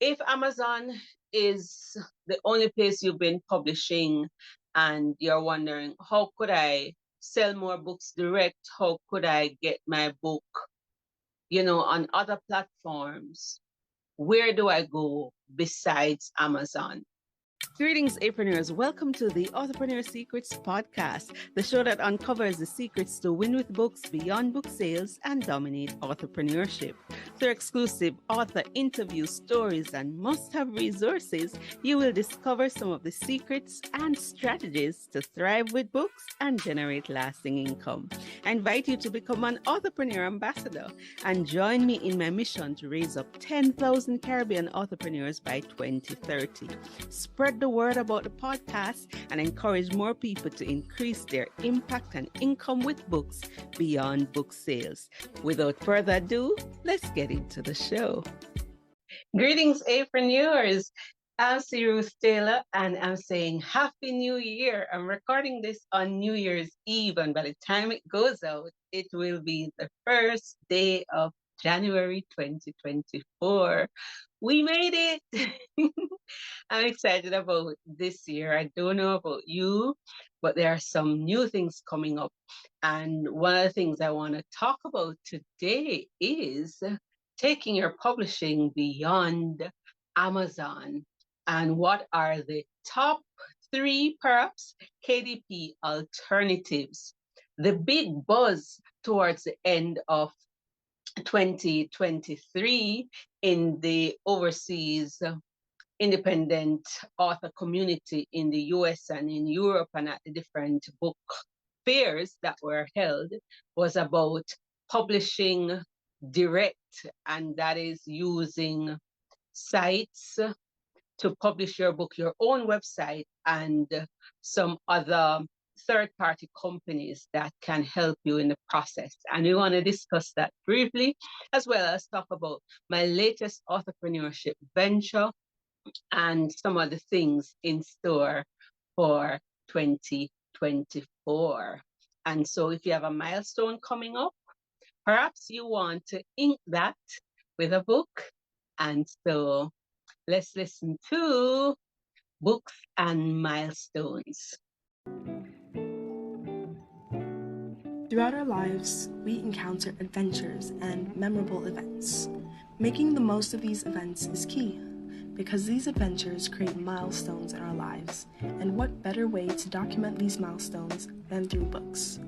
If Amazon is the only place you've been publishing and you're wondering, how could I sell more books direct? How could I get my book, on other platforms? Where do I go besides Amazon? Greetings, Apreneurs. Welcome to the Authorpreneur Secrets podcast, the show that uncovers the secrets to win with books beyond book sales and dominate authorpreneurship. Through exclusive author interviews, stories, and must-have resources, you will discover some of the secrets and strategies to thrive with books and generate lasting income. I invite you to become an Authorpreneur ambassador and join me in my mission to raise up 10,000 Caribbean authorpreneurs by 2030. Spread the word about the podcast and encourage more people to increase their impact and income with books beyond book sales. Without further ado, let's get into the show. Greetings, Apreneurs. I'm Ruth Taylor, and I'm saying Happy New Year. I'm recording this on New Year's Eve, and by the time it goes out, it will be the first day of January 2024. We made it. I'm excited about this year. I don't know about you, but there are some new things coming up. And one of the things I want to talk about today is taking your publishing beyond Amazon. And what are the top 3, perhaps, KDP alternatives? The big buzz towards the end of 2023 in the overseas independent author community in the US and in Europe and at the different book fairs that were held was about publishing direct, and that is using sites to publish your book, your own website, and some other third-party companies that can help you in the process. And we want to discuss that briefly, as well as talk about my latest authorpreneurship venture and some of the things in store for 2024. And so if you have a milestone coming up, perhaps you want to ink that with a book. And so let's listen to Books and Milestones. Throughout our lives, we encounter adventures and memorable events. Making the most of these events is key, because these adventures create milestones in our lives, and what better way to document these milestones than through books?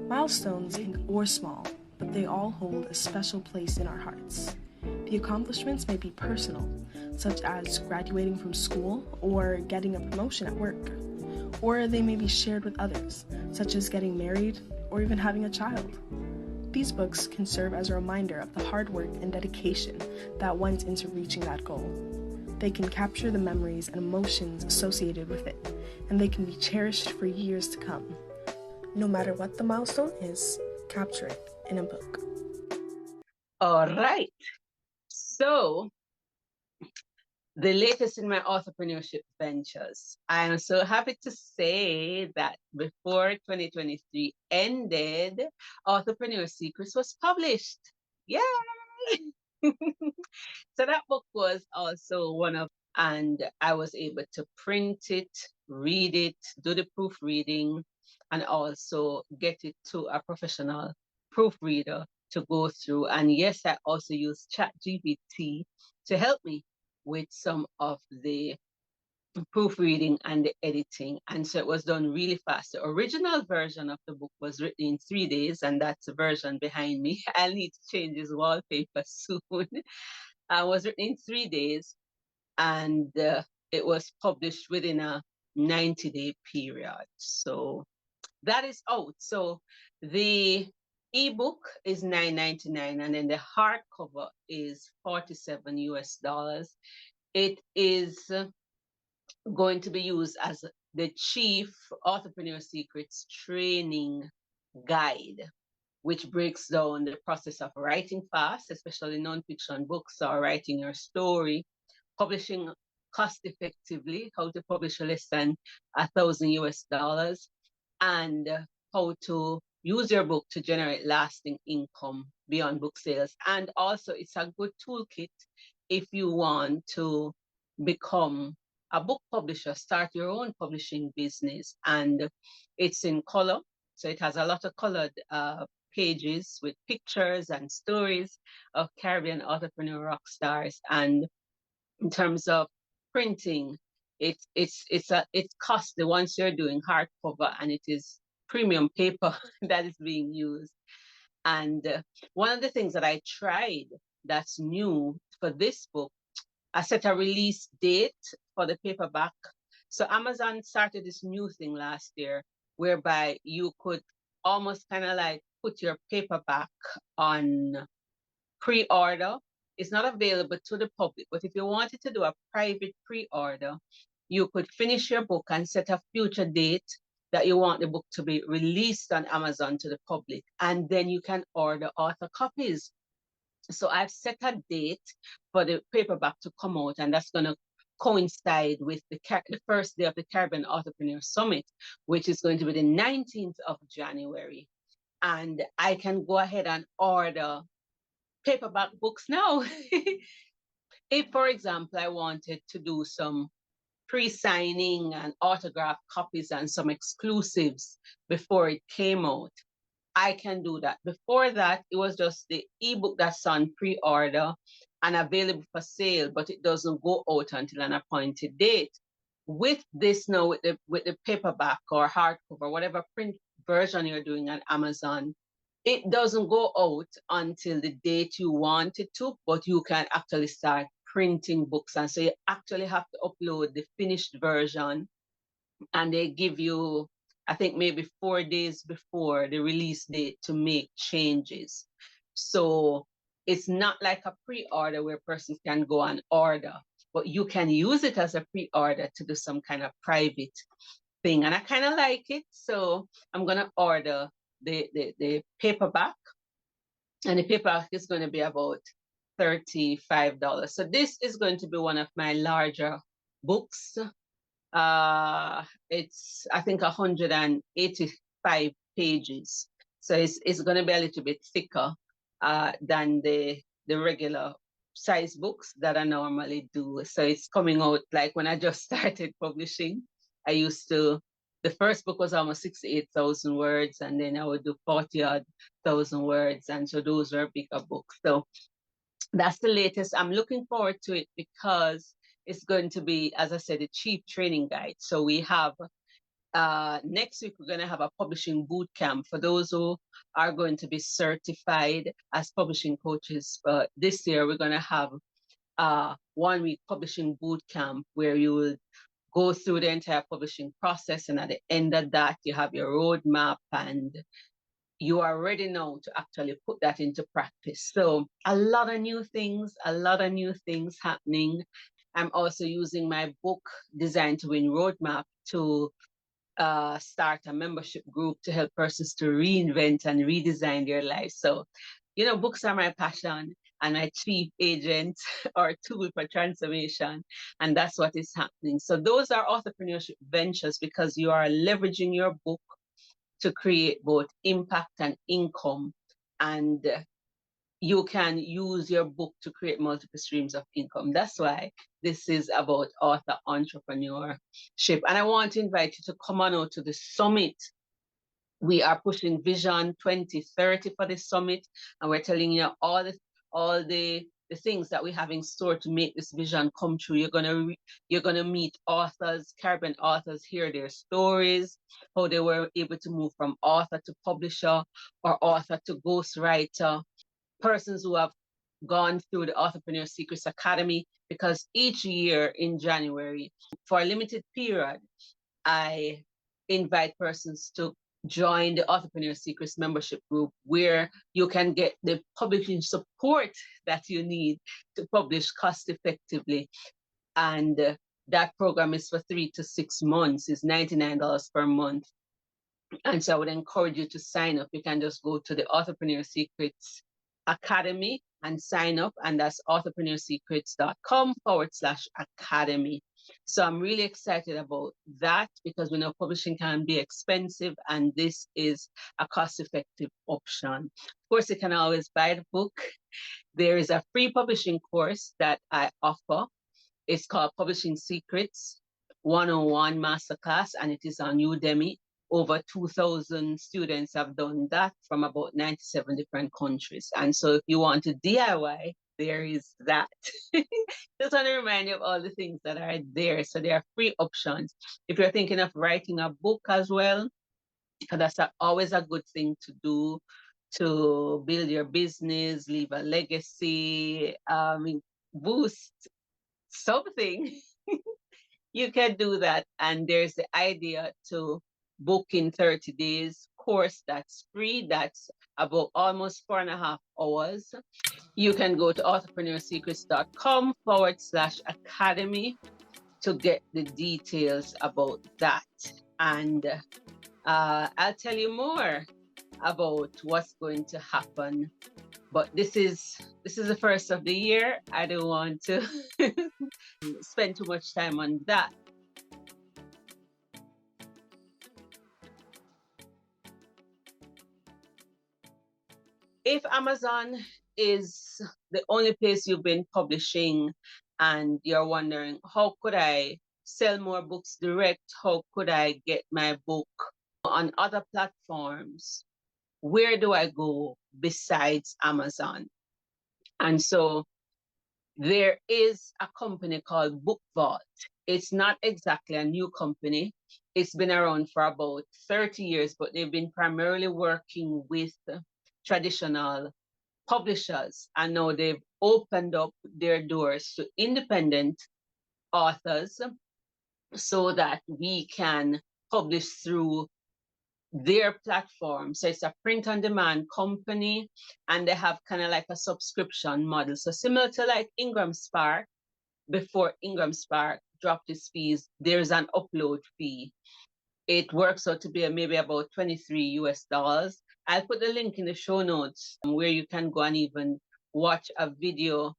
Milestones, big or small, but they all hold a special place in our hearts. The accomplishments may be personal, such as graduating from school or getting a promotion at work, or they may be shared with others, such as getting married or even having a child. These books can serve as a reminder of the hard work and dedication that went into reaching that goal. They can capture the memories and emotions associated with it, and they can be cherished for years to come. No matter what the milestone is, capture it in a book. All right. So, the latest in my authorpreneurship ventures. I am so happy to say that before 2023 ended, Authorpreneur Secrets was published. Yay! So that book was also one of, and I was able to print it, read it, do the proofreading, and also get it to a professional proofreader to go through. And yes, I also used ChatGPT to help me with some of the proofreading and the editing. And so it was done really fast. The original version of the book was written in 3 days, and that's the version behind me. I'll need to change this wallpaper soon. It was written in 3 days, and it was published within a 90-day period. So that is out. So the ebook is $9.99, and then the hardcover is $47 US. It is going to be used as the Chief Authorpreneur Secrets training guide, which breaks down the process of writing fast, especially nonfiction books, or writing your story, publishing cost effectively, how to publish less than $1,000 US, and how to use your book to generate lasting income beyond book sales. And also, it's a good toolkit if you want to become a book publisher, start your own publishing business. And it's in color. So it has a lot of colored pages with pictures and stories of Caribbean entrepreneur rock stars. And in terms of printing, it's costly once you're doing hardcover, and it is premium paper that is being used. And one of the things that I tried that's new for this book, I set a release date for the paperback. So Amazon started this new thing last year whereby you could almost kind of like put your paperback on pre-order. It's not available to the public, but if you wanted to do a private pre-order, you could finish your book and set a future date that you want the book to be released on Amazon to the public, and then you can order author copies. So I've set a date for the paperback to come out, and that's going to coincide with the first day of the Caribbean Authorpreneur Summit, which is going to be the 19th of January. And I can go ahead and order paperback books now. If, for example, I wanted to do some pre-signing and autograph copies and some exclusives before it came out, I can do that. Before that, it was just the ebook that's on pre-order and available for sale, but it doesn't go out until an appointed date. With this now, with the paperback or hardcover, whatever print version you're doing on Amazon, it doesn't go out until the date you want it to, but you can actually start printing books. And so you actually have to upload the finished version, and they give you, I think, maybe 4 days before the release date to make changes. So it's not like a pre-order where persons can go and order, but you can use it as a pre-order to do some kind of private thing. And I kind of like it. So I'm going to order the paperback, and the paperback is going to be about $35. So this is going to be one of my larger books. It's, I think, 185 pages. So it's going to be a little bit thicker than the regular size books that I normally do. So it's coming out like when I just started publishing. I used to, the first book was almost 68,000 words, and then I would do 40-odd thousand words. And so those were bigger books. So that's the latest. I'm looking forward to it because it's going to be, as I said, a cheap training guide. So we have, next week, we're going to have a publishing boot camp for those who are going to be certified as publishing coaches. But this year, we're going to have a 1-week publishing boot camp where you will go through the entire publishing process. And at the end of that, you have your roadmap, and you are ready now to actually put that into practice. So a lot of new things happening. I'm also using my book Design to Win roadmap to start a membership group to help persons to reinvent and redesign their lives. So, you know, books are my passion and my chief agent or tool for transformation. And that's what is happening. So those are entrepreneurship ventures because you are leveraging your book to create both impact and income. And you can use your book to create multiple streams of income. That's why this is about author entrepreneurship. And I want to invite you to come on out to the summit. We are pushing Vision 2030 for the summit, and we're telling you all the things that we have in store to make this vision come true. You're gonna meet authors, Caribbean authors, hear their stories, how they were able to move from author to publisher or author to ghostwriter, persons who have gone through the Authorpreneur Secrets Academy, because each year in January, for a limited period, I invite persons to join the Authorpreneur Secrets membership group, where you can get the publishing support that you need to publish cost effectively. And that program is for 3 to 6 months. It's $99 per month. And so I would encourage you to sign up. You can just go to the Authorpreneur Secrets Academy and sign up, and that's authorpreneursecrets.com/academy. So I'm really excited about that because we know publishing can be expensive and this is a cost-effective option. Of course, you can always buy the book. There is a free publishing course that I offer. It's called Publishing Secrets 101 Masterclass, and it is on Udemy. Over 2,000 students have done that from about 97 different countries. And so if you want to DIY, there is that. Just want to remind you of all the things that are there. So there are free options. If you're thinking of writing a book as well, that's always a good thing to do to build your business, leave a legacy, boost something. You can do that. And there's the idea to book in 30 days course that's free. That's about almost 4.5 hours. You can go to authorpreneursecrets.com/academy to get the details about that. And I'll tell you more about what's going to happen. But this is the first of the year. I don't want to spend too much time on that. If Amazon is the only place you've been publishing and you're wondering, how could I sell more books direct? How could I get my book on other platforms? Where do I go besides Amazon? And so there is a company called Book Vault. It's not exactly a new company. It's been around for about 30 years, but they've been primarily working with traditional publishers. And now they've opened up their doors to independent authors so that we can publish through their platform. So it's a print on demand company, and they have kind of like a subscription model. So similar to like Ingram Spark, before Ingram Spark dropped its fees, there's an upload fee. It works out to be maybe about $23. I'll put the link in the show notes where you can go and even watch a video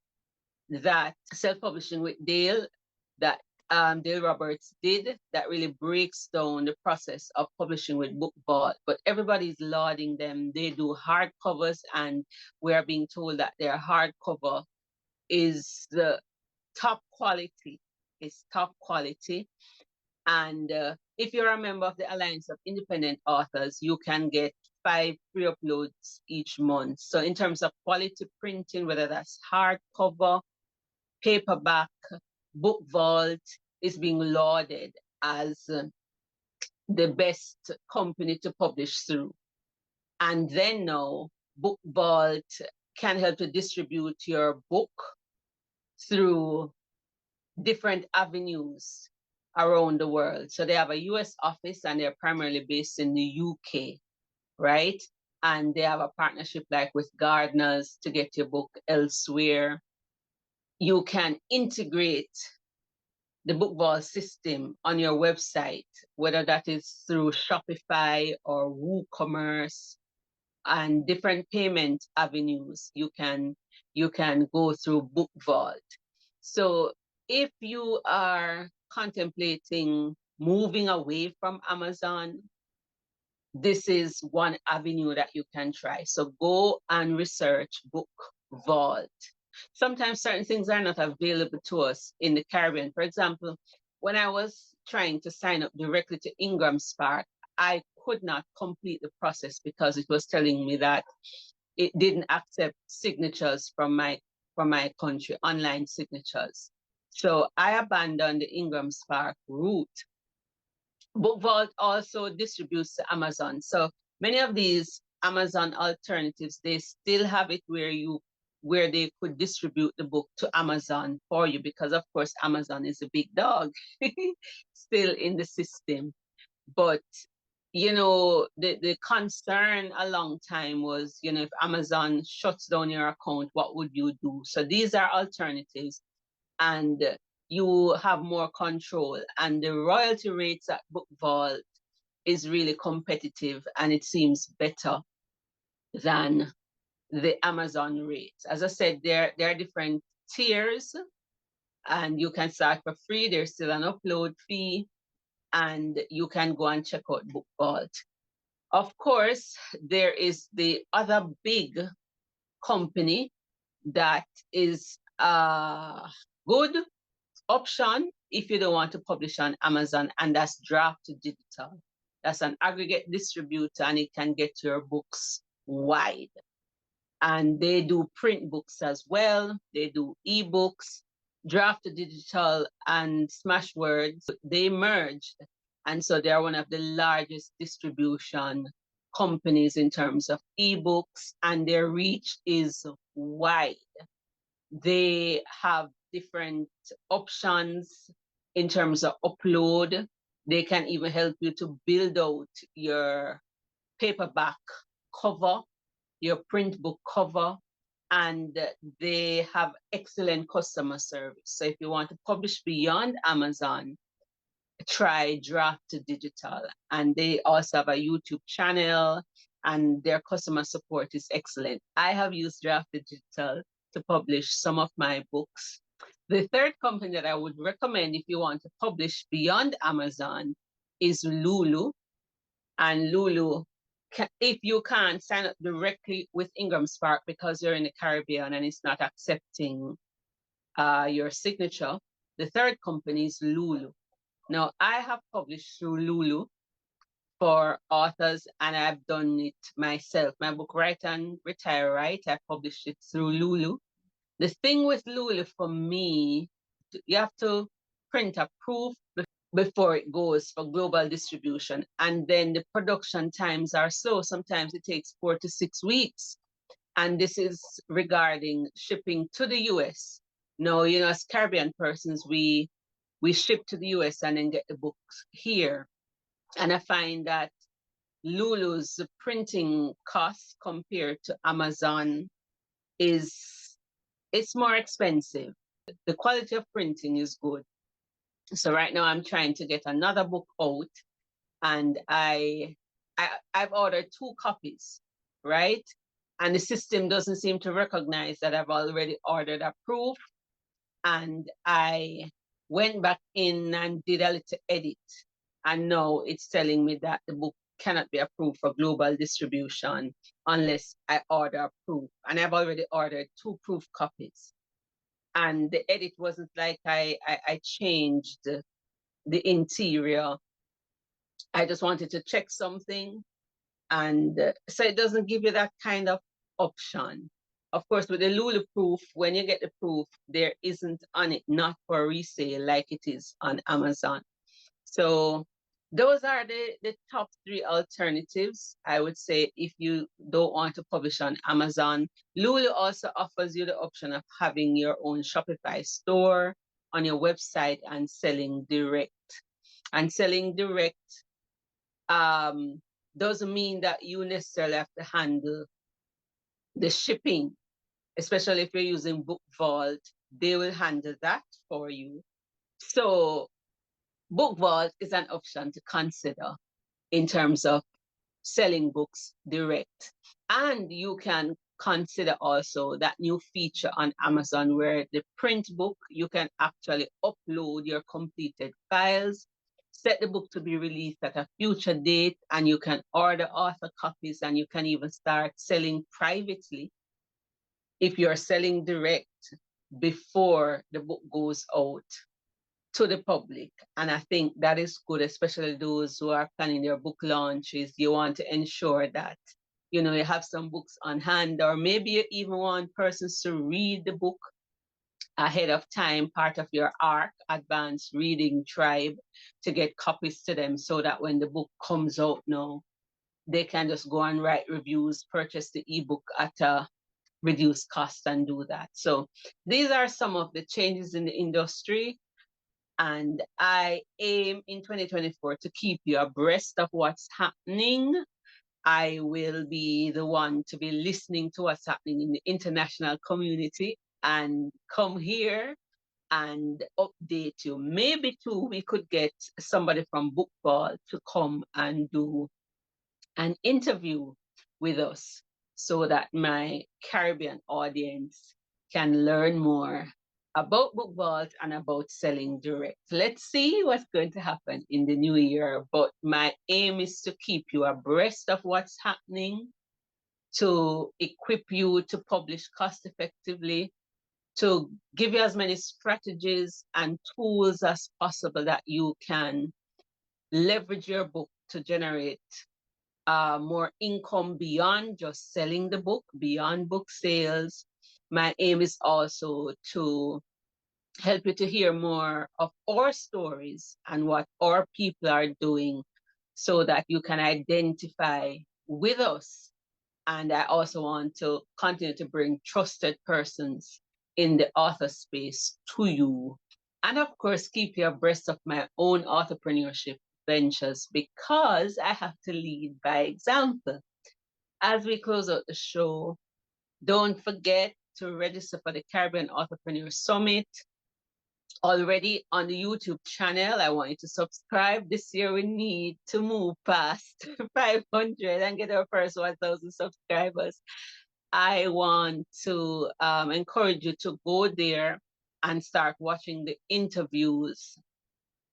that Self-Publishing with Dale, that Dale Roberts did, that really breaks down the process of publishing with Book Vault. But everybody's lauding them. They do hardcovers, and we are being told that their hardcover is the top quality. It's top quality. And if you're a member of the Alliance of Independent Authors, you can get 5 free uploads each month. So in terms of quality printing, whether that's hardcover, paperback, Book Vault is being lauded as the best company to publish through. And then now, Book Vault can help to distribute your book through different avenues around the world. So they have a US office and they're primarily based in the UK, right? And they have a partnership like with Gardeners to get your book elsewhere. You can integrate the Book Vault system on your website, whether that is through Shopify or WooCommerce and different payment avenues. You can go through Book Vault. So if you are contemplating moving away from Amazon, this is one avenue that you can try. So go and research Book Vault. Sometimes certain things are not available to us in the Caribbean. For example, when I was trying to sign up directly to Ingram Spark, I could not complete the process because it was telling me that it didn't accept signatures from my country, online signatures. So I abandoned the Ingram Spark route. Book Vault also distributes to Amazon. So many of these Amazon alternatives, they still have it where they could distribute the book to Amazon for you, because of course Amazon is a big dog still in the system. But you know, the concern a long time was, you know, if Amazon shuts down your account, what would you do? So these are alternatives, and you have more control. And the royalty rates at Book Vault is really competitive, and it seems better than the Amazon rates. As I said, there are different tiers, and you can start for free. There's still an upload fee, and you can go and check out Book Vault. Of course, there is the other big company that is a good option if you don't want to publish on Amazon, and that's Draft Digital. That's an aggregate distributor, and it can get your books wide. And they do print books as well. They do ebooks. Draft Digital and Smashwords, they merged. And so they are one of the largest distribution companies in terms of ebooks, and their reach is wide. They have different options in terms of upload. They can even help you to build out your paperback cover, your print book cover, and they have excellent customer service. So if you want to publish beyond Amazon, try Draft Digital. And they also have a YouTube channel, and their customer support is excellent. I have used Draft Digital to publish some of my books. The third company that I would recommend if you want to publish beyond Amazon is Lulu. And Lulu, if you can't sign up directly with Ingram Spark because you're in the Caribbean and it's not accepting your signature, the third company is Lulu. Now, I have published through Lulu for authors, and I've done it myself. My book, Write and Retire Right, I published it through Lulu. The thing with Lulu for me, you have to print a proof before it goes for global distribution. And then the production times are slow. Sometimes it takes 4 to 6 weeks. And this is regarding shipping to the US. Now, you know, as Caribbean persons, we ship to the US and then get the books here. And I find that Lulu's printing costs compared to Amazon it's more expensive. The quality of printing is good. So right now I'm trying to get another book out, and I've ordered 2 copies, right? And the system doesn't seem to recognize that I've already ordered a proof. And I went back in and did a little edit, and now it's telling me that the book cannot be approved for global distribution unless I order a proof. And I've already ordered 2 proof copies. And the edit wasn't like I changed the interior. I just wanted to check something. And so it doesn't give you that kind of option. Of course, with the Lulu proof, when you get the proof, there isn't on it, not for resale like it is on Amazon. So those are the top 3 alternatives, I would say, if you don't want to publish on Amazon. Lulu also offers you the option of having your own Shopify store on your website and selling direct. And selling direct doesn't mean that you necessarily have to handle the shipping, especially if you're using Book Vault. They will handle that for you. So Book Vault is an option to consider in terms of selling books direct. And you can consider also that new feature on Amazon where the print book, you can actually upload your completed files, set the book to be released at a future date, and you can order author copies, and you can even start selling privately if you're selling direct before the book goes out to the public. And I think that is good, especially those who are planning their book launches. You want to ensure that, you know, you have some books on hand, or maybe you even want persons to read the book ahead of time, part of your ARC, Advanced Reading Tribe, to get copies to them so that when the book comes out now, they can just go and write reviews, purchase the ebook at a reduced cost and do that. So these are some of the changes in the industry. And I aim in 2024 to keep you abreast of what's happening. I will be the one to be listening to what's happening in the international community and come here and update you. Maybe too, we could get somebody from Book Vault to come and do an interview with us so that my Caribbean audience can learn more about Book Vault and about selling direct. Let's see what's going to happen in the new year. But my aim is to keep you abreast of what's happening, to equip you to publish cost effectively, to give you as many strategies and tools as possible that you can leverage your book to generate more income beyond just selling the book, beyond book sales. My aim is also to help you to hear more of our stories and what our people are doing so that you can identify with us. And I also want to continue to bring trusted persons in the author space to you. And of course, keep you abreast of my own entrepreneurship ventures because I have to lead by example. As we close out the show, don't forget to register for the Caribbean Authorpreneur Summit already on the YouTube channel. I want you to subscribe. This year we need to move past 500 and get our first 1,000 subscribers. I want to encourage you to go there and start watching the interviews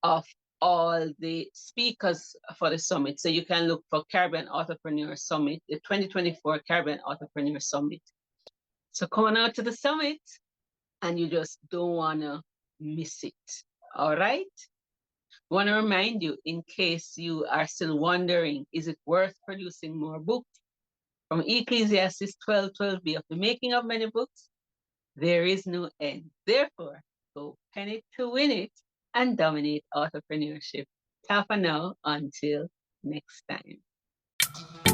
of all the speakers for the summit. So you can look for Caribbean Authorpreneur Summit, the 2024 Caribbean Authorpreneur Summit. So come on out to the summit and you just don't want to miss it. All right? I want to remind you, in case you are still wondering, is it worth producing more books? From Ecclesiastes 12:12b of the making of many books, there is no end. Therefore, go pen it to win it and dominate entrepreneurship. Ta for now, until next time.